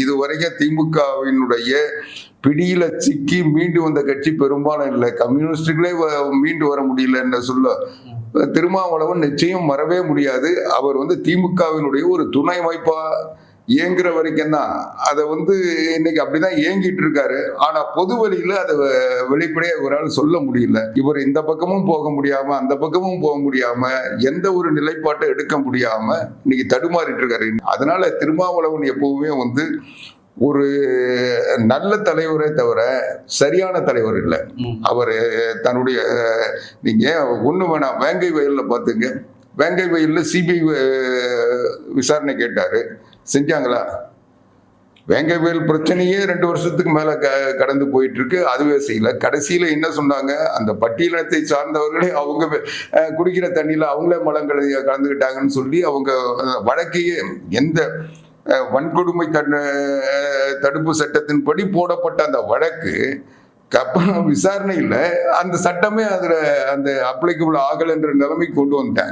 இதுவரைக்கும் திமுகவினுடைய பிடியில சிக்கி மீண்டு வந்த கட்சி பெரும்பாலும் இல்லை. கம்யூனிஸ்டுகளே மீண்டு வர முடியல என்ன சொல்ல. திருமாவளவன் நிச்சயம் வரவே முடியாது. அவர் திமுகவினுடைய ஒரு துணை அமைப்பா இயங்குற வரைக்கும் தான். அதை இன்னைக்கு அப்படிதான் இயங்கிட்டு இருக்காரு. ஆனா பொது வழியில அதை வெளிப்படையா இவரால் சொல்ல முடியல. இவர் இந்த பக்கமும் போக முடியாம அந்த பக்கமும் போக முடியாம எந்த ஒரு நிலைப்பாட்டை எடுக்க முடியாம இன்னைக்கு தடுமாறிட்டு இருக்காரு. அதனால திருமாவளவன் எப்பவுமே ஒரு நல்ல தலைவரே தவிர சரியான தலைவர் இல்லை. அவர் தன்னுடைய நீங்க ஒண்ணு வேணாம், வேங்கை வயல்ல பாத்துங்க. வேங்கை வயல்ல சிபிஐ விசாரணை கேட்டாரு, செஞ்சாங்களா? வேங்கை வயல் பிரச்சனையே 2 வருஷத்துக்கு மேல கடந்து போயிட்டு இருக்கு, அதுவே செய்யல. கடைசியில என்ன சொன்னாங்க, அந்த பட்டியலத்தை சார்ந்தவர்களே அவங்க குடிக்கிற தண்ணியில அவங்களே மலங்களை கலந்துக்கிட்டாங்கன்னு சொல்லி அவங்க வழக்கையே எந்த வன்கொடுமை தடுப்பு சட்டத்தின்படி போடப்பட்ட அந்த வழக்கு விசாரணையில் அந்த சட்டமே அதுல அந்த அப்ளிகபிள் ஆகல என்ற நிலைமைக்கு கொண்டு வந்துட்டாங்க.